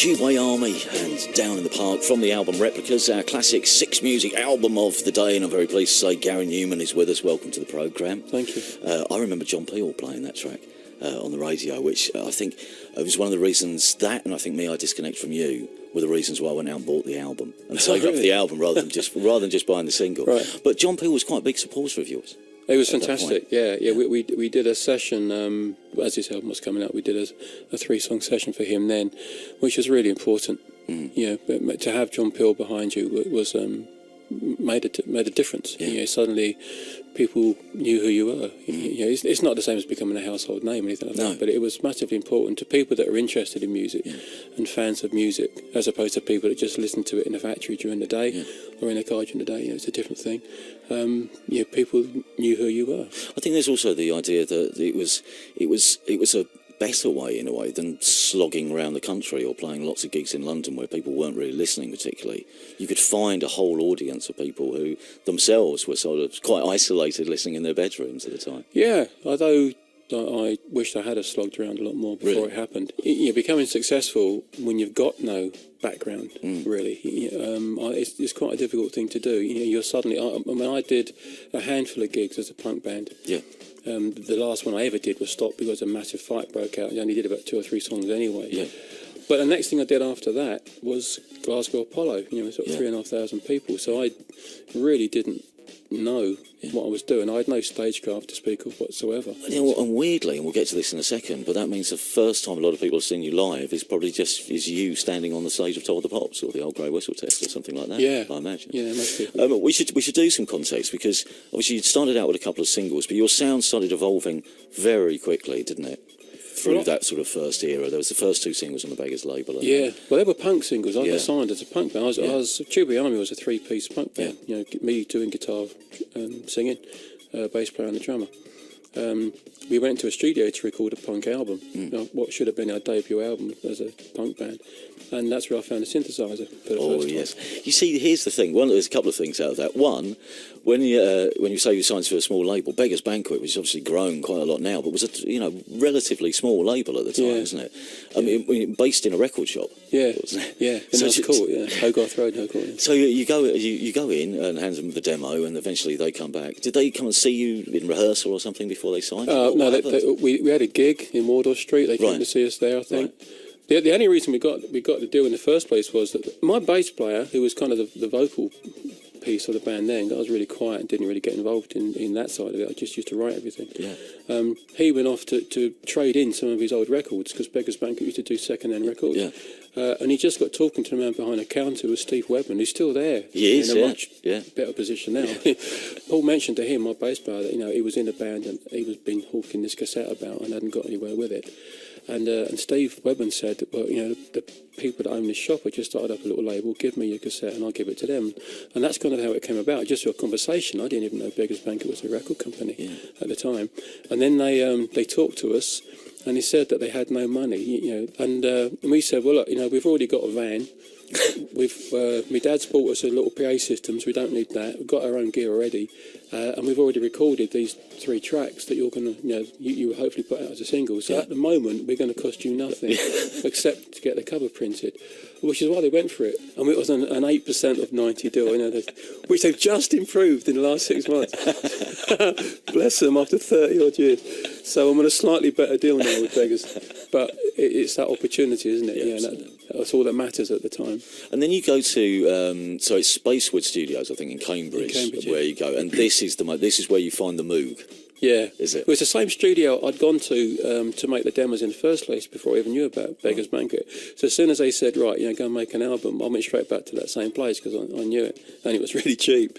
Tubeway Army and Down in the Park from the album Replicas, our classic Six Music album of the day, and I'm very pleased to say Gary Numan is with us. Welcome to the programme. Thank you. I remember John Peel playing that track on the radio, which I think was one of the reasons that, and I think I disconnect from you, were the reasons why I went out and bought the album and saved up for the album rather than just buying the single. Right. But John Peel was quite a big supporter of yours. It was fantastic. Yeah. We did a session as his album was coming out. We did a 3-song session for him then, which was really important. But to have John Peel behind you was made a difference. Yeah. Suddenly people knew who you were. It's not the same as becoming a household name or anything like that, but it was massively important to people that are interested in music and fans of music, as opposed to people that just listen to it in a factory during the day or in a car during the day. It's a different thing. People knew who you were. I think there's also the idea that it was a better way, in a way, than slogging around the country or playing lots of gigs in London where people weren't really listening particularly. You could find a whole audience of people who themselves were sort of quite isolated, listening in their bedrooms at the time. Yeah, although I wished I had have slogged around a lot more before it happened. Becoming successful when you've got no background, really, it's quite a difficult thing to do. You're suddenly... I did a handful of gigs as a punk band. Yeah. The last one I ever did was stopped because a massive fight broke out. I only did about 2 or 3 songs anyway. Yeah. But the next thing I did after that was Glasgow Apollo, sort of 3,500 people. So I really didn't know what I was doing. I had no stagecraft to speak of whatsoever. And weirdly, and we'll get to this in a second, but that means the first time a lot of people have seen you live is probably just you standing on the stage of Top of the Pops or the Old Grey Whistle Test or something like that. Yeah, I imagine. Yeah, most people. We should do some context, because obviously you started out with a couple of singles, but your sound started evolving very quickly, didn't it? Through that sort of first era. There was the first 2 singles on the Beggars label. Well, they were punk singles. I got signed as a punk band. Tubeway Army was a 3-piece punk band. Me doing guitar and singing, bass player and the drummer. We went to a studio to record a punk album, what should have been our debut album as a punk band, and that's where I found a synthesizer for the first time. You see, here's the thing. There's a couple of things out of that. One, when you say you signed for a small label, Beggars Banquet, which has obviously grown quite a lot now, but was a relatively small label at the time, isn't it? I mean, based in a record shop. Yeah, yeah. So that's cool. Yeah, Hogarth Road, Hogarth. Yeah. So you go in and hand them the demo, and eventually they come back. Did they come and see you in rehearsal or something before they signed? No, we had a gig in Wardour Street. They came to see us there, I think. Right. The only reason we got the deal in the first place was that my bass player, who was kind of the vocal piece of the band then, I was really quiet and didn't really get involved in that side of it. I just used to write everything. Yeah. He went off to trade in some of his old records, because Beggars Banquet used to do second-hand records. Yeah. And he just got talking to the man behind the counter, who was Steve Webman, who's still there. He is, in a much better position now. Paul mentioned to him, my bass player, that he was in a band and he was been hawking this cassette about and hadn't got anywhere with it. And Steve Webman said, well, the people that own this shop had just started up a little label, give me your cassette and I'll give it to them. And that's kind of how it came about, just through a conversation. I didn't even know Beggars Banquet was a record company at the time. And then they talked to us, and he said that they had no money, and we said, well, look, we've already got a van. My dad's bought us a little PA system, so we don't need that. We've got our own gear already, and we've already recorded these 3 tracks that you're going to, you will hopefully put out as a single. So at the moment, we're going to cost you nothing except to get the cover printed, which is why they went for it. And it was an 8% of 90 deal, which they've just improved in the last 6 months. Bless them, after 30 odd years. So I'm on a slightly better deal now with Beggars, but it's that opportunity, isn't it? That's all that matters at the time. And then you go to so it's Spacewood Studios, I think, in Cambridge where you go, and this is where you find the Moog. Yeah, is it? Well, it's the same studio I'd gone to make the demos in the first place before I even knew about Beggars Banquet. So as soon as they said, right, go and make an album, I went straight back to that same place because I knew it, and it was really cheap.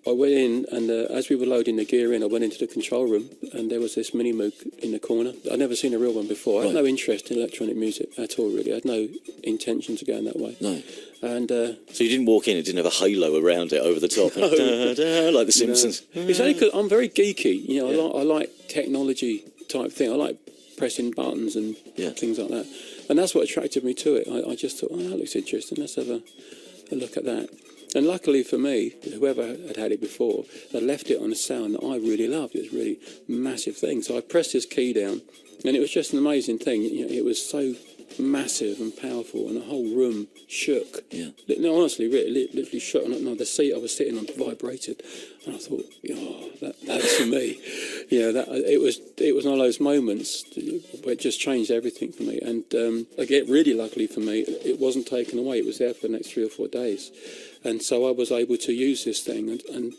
I went in, and as we were loading the gear in, I went into the control room, and there was this mini Moog in the corner. I'd never seen a real one before. I had no interest in electronic music at all, really. I had no intention to go in that way. No. And so you didn't walk in, it didn't have a halo around it over the top, no. Like The Simpsons. No. It's only because I'm very geeky. I like technology type thing. I like pressing buttons and things like that. And that's what attracted me to it. I just thought, that looks interesting. Let's have a look at that. And luckily for me, whoever had it before, had left it on a sound that I really loved. It was a really massive thing. So I pressed this key down, and it was just an amazing thing. It was so massive and powerful, and the whole room shook. Yeah. No, honestly, really, literally shook. No, the seat I was sitting on vibrated, and I thought, oh, that's for me. It was one of those moments where it just changed everything for me. And again, really luckily for me, it wasn't taken away. It was there for the next 3 or 4 days, and so I was able to use this thing and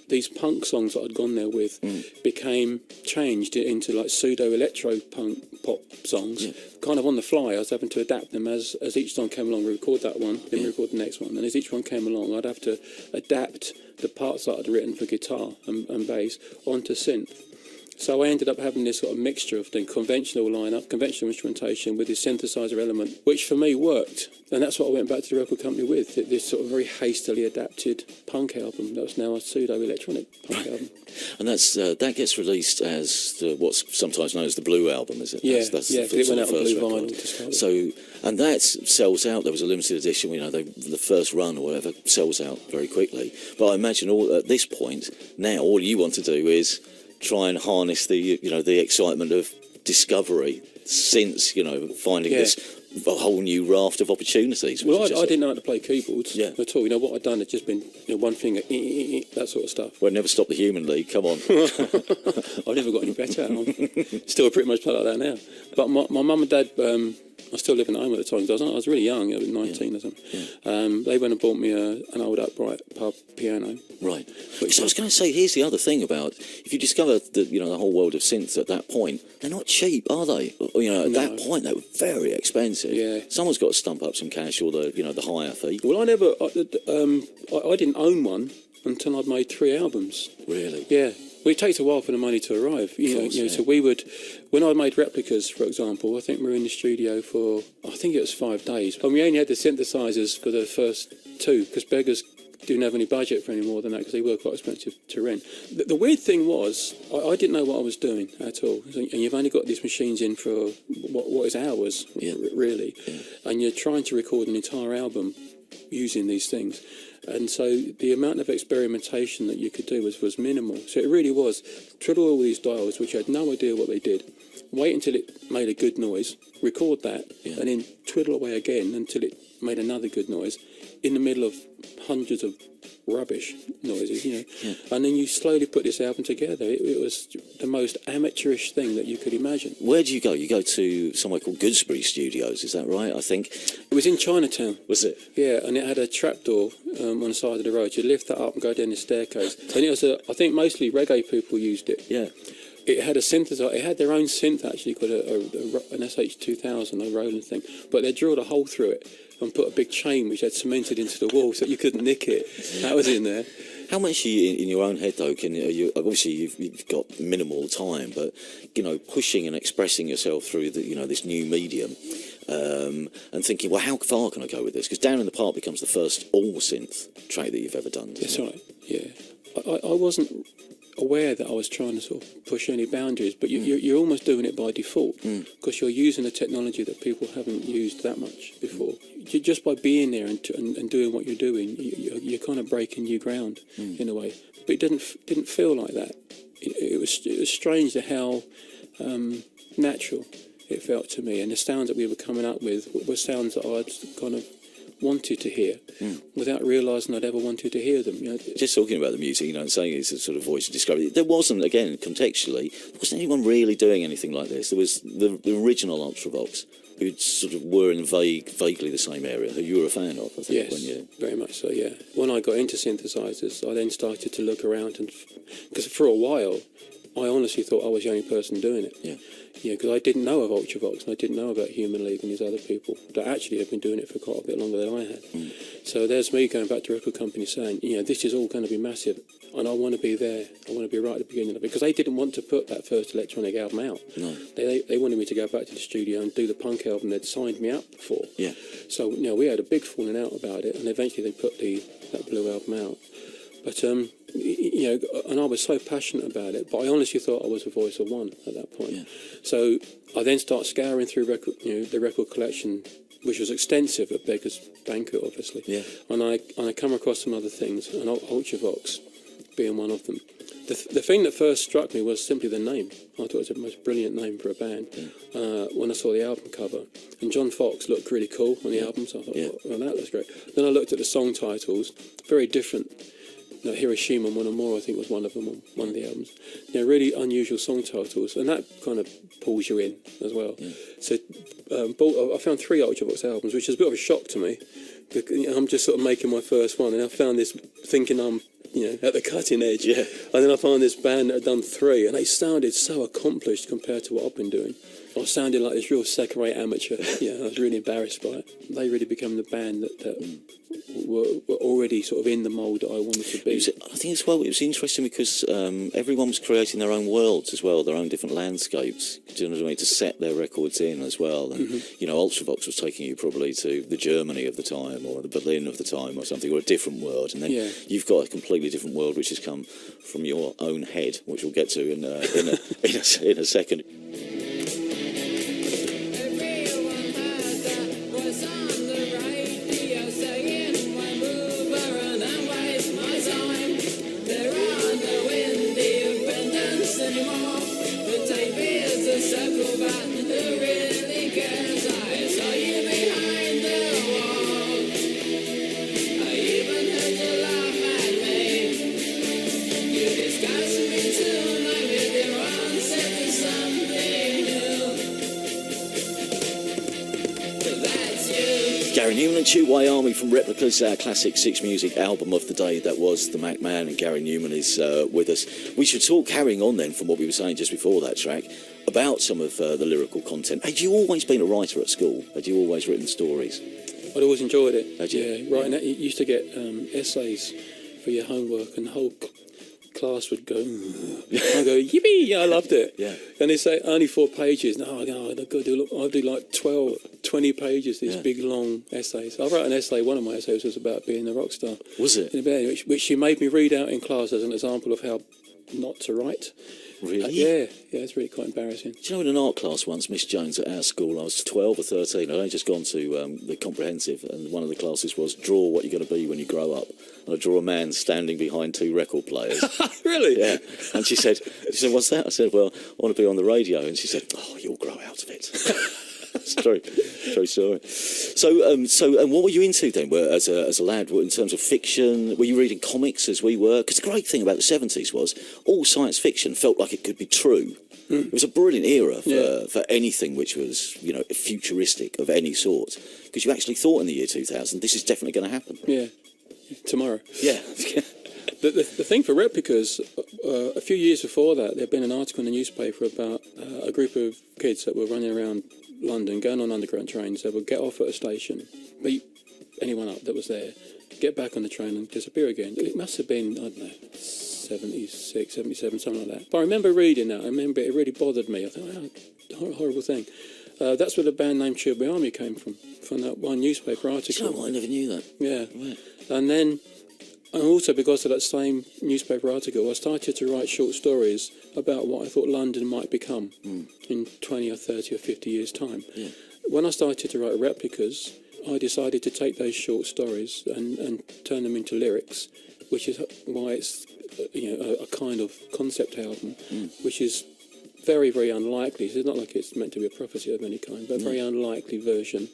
these punk songs that I'd gone there with became changed into like pseudo electro punk pop songs, kind of on the fly. I was having to adapt them as each song came along. We record that one, then we record the next one, and as each one came along, I'd have to adapt the parts that I'd written for guitar and bass onto synth. So I ended up having this sort of mixture of the conventional lineup, conventional instrumentation with this synthesizer element, which for me worked. And that's what I went back to the record company with, this sort of very hastily adapted punk album that was now a pseudo-electronic punk album. And that gets released as what's sometimes known as the Blue Album, is it? Yeah, that's it went out on Blue Vinyl. So, and that sells out. There was a limited edition, the first run or whatever sells out very quickly. But I imagine at this point, now all you want to do is try and harness the excitement of discovery since finding this a whole new raft of opportunities. Well, I didn't know how to play keyboards at all. What I'd done had just been one finger, that sort of stuff. Well, never stop the Human League. Come on. I've never got any better. I'm still pretty much play like that now. But my mum and dad, I was still living at home at the time. I was really young. I was 19 or something. Yeah. They went and bought me an old upright pub piano. Right. So I was going to say, here's the other thing about if you discover the whole world of synths at that point, they're not cheap, are they? At that point they were very expensive. Yeah. Someone's got to stump up some cash or the hire fee. Well, I didn't own one until I'd made 3 albums. Really? Yeah. Well, it takes a while for the money to arrive. So we would, when I made Replicas, for example, I think we were in the studio for, I think it was 5 days. And we only had the synthesizers for the first 2, because beggars didn't have any budget for any more than that, because they were quite expensive to rent. The weird thing was, I didn't know what I was doing at all. And you've only got these machines in for what is hours, really. Yeah. And you're trying to record an entire album using these things. And so the amount of experimentation that you could do was minimal. So it really was twiddle all these dials, which you had no idea what they did, wait until it made a good noise, record that, and then twiddle away again until it made another good noise in the middle of hundreds of rubbish noises, and then you slowly put this album together. It was the most amateurish thing that you could imagine. Where do you go? You go to somewhere called Goodsbury Studios, is that right? I think it was in Chinatown. Was it? Yeah, and it had a trapdoor on the side of the road. You lift that up and go down the staircase, and it was I think mostly reggae people used it. Yeah. It had a synthesizer. It had their own synth actually, called an SH2000, a Roland thing, but they drilled a hole through it and put a big chain which had cemented into the wall so you couldn't nick it. That was in there. How much are you in your own head though? Obviously you've got minimal time, but pushing and expressing yourself through this new medium, and thinking, well, how far can I go with this? Because Down in the Park becomes the first all synth track that you've ever done. That's right. Yeah, I wasn't aware that I was trying to sort of push any boundaries, but you're almost doing it by default, because you're using a technology that people haven't used that much before. Just by being there and doing what you're doing, you're kind of breaking new ground in a way. But it didn't feel like that. It was strange how natural it felt to me, and the sounds that we were coming up with were sounds that I'd kind of wanted to hear without realising I'd ever wanted to hear them. Just talking about the music, and saying it's a sort of voice of discovery. There wasn't, again, contextually, there wasn't anyone really doing anything like this. There was the original Ultravox, who sort of were in vaguely the same area, who you were a fan of, I think. Yes, very much so, yeah. When I got into synthesizers, I then started to look around, because for a while, I honestly thought I was the only person doing it. Yeah. Because I didn't know of Ultravox, and I didn't know about Human League and these other people that actually have been doing it for quite a bit longer than I had. So there's me going back to record companies saying, this is all going to be massive, and I want to be there. I want to be right at the beginning of it, because they didn't want to put that first electronic album out. No. They wanted me to go back to the studio and do the punk album they'd signed me up for. Yeah. So we had a big falling out about it, and eventually they put that Blue album out. But and I was so passionate about it, but I honestly thought I was the voice of one at that point. Yeah. So I then start scouring through the record collection, which was extensive at Beggar's Banquet, obviously. Yeah. And I come across some other things, and Ultravox being one of them. The thing that first struck me was simply the name. I thought it was the most brilliant name for a band. When I saw the album cover, and John Foxx looked really cool on the album, so I thought, well, that looks great. Then I looked at the song titles, very different. You know, Hiroshima Monomura, I think, was one of them on one of the albums. You know, really unusual song titles, and that kind of pulls you in as well. So I found 3 Ultravox albums, which is a bit of a shock to me. I'm just sort of making my first one, and I found this thinking I'm, you know, at the cutting edge. And then I found this band that had done 3, and they sounded so accomplished compared to what I've been doing. I was sounding like this real second-rate amateur. I was really embarrassed by it. They really became the band that were already sort of in the mould that I wanted to be. I think as well, it was interesting because everyone was creating their own worlds as well, their own different landscapes. Do you know what I mean? To set their records in as well. And, you know, Ultravox was taking you probably to the Germany of the time, or the Berlin of the time, or something, or a different world. And then you've got a completely different world which has come from your own head, which we'll get to in a second. Gary Numan and Tubeway Army from Replicas, our classic 6 music album of the day. That was the Mac Man, and Gary Numan is with us. We should talk, carrying on then from what we were saying just before that track, about some of the lyrical content. Had you always been a writer at school? Had you always written stories? I'd always enjoyed it. Had you? Yeah, right. And you used to get essays for your homework, and the whole class would go, I go, yippee! Yeah, I loved it. And they say only 4 pages. No, I'd do like 12, 20 pages, these big long essays. I wrote an essay, one of my essays was about being a rock star. Was it? Which she made me read out in class as an example of how not to write. Really? Yeah, it's really quite embarrassing. Do you know, in an art class once, Miss Jones at our school, I was 12 or 13, I'd only just gone to the comprehensive, and one of the classes was draw what you're going to be when you grow up. And I draw a man standing behind 2 record players. Really? Yeah. And she said, what's that? I said, well, I want to be on the radio. And she said, oh, you'll grow out of it. It's true. True story. So, and what were you into then, as a lad, in terms of fiction? Were you reading comics as we were? Because the great thing about the 70s was all science fiction felt like it could be true. It was a brilliant era for anything which was, you know, futuristic of any sort. Because you actually thought in the year 2000, this is definitely going to happen. Yeah. Tomorrow. Yeah. The thing for Replicas, a few years before that, there had been an article in the newspaper about a group of kids that were running around London, going on underground trains. They would get off at a station, beat anyone up that was there, get back on the train and disappear again. It must have been, I don't know, 76, 77, something like that. But I remember reading that. I remember it really bothered me. I thought, oh, horrible thing. That's where the band name Tubeway Army came from that one newspaper article. Do you know what? I never knew that. Yeah. Right. And then, and also because of that same newspaper article, I started to write short stories about what I thought London might become in 20 or 30 or 50 years' time. Yeah. When I started to write Replicas, I decided to take those short stories and turn them into lyrics, which is why it's, you know, a kind of concept album, which is very, very unlikely. So it's not like it's meant to be a prophecy of any kind, but a very unlikely version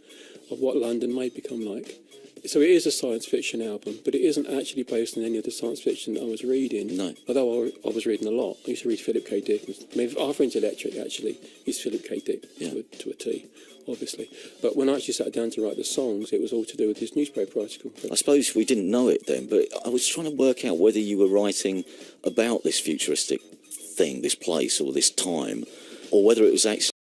of what London may become like. So it is a science fiction album, but it isn't actually based on any of the science fiction that I was reading. No. Although I was reading a lot. I used to read Philip K. Dick. I mean, Arthur into Electric, actually, is Philip K. Dick to a T, obviously. But when I actually sat down to write the songs, it was all to do with this newspaper article. I suppose we didn't know it then, but I was trying to work out whether you were writing about this futuristic thing, this place or this time, or whether it was actually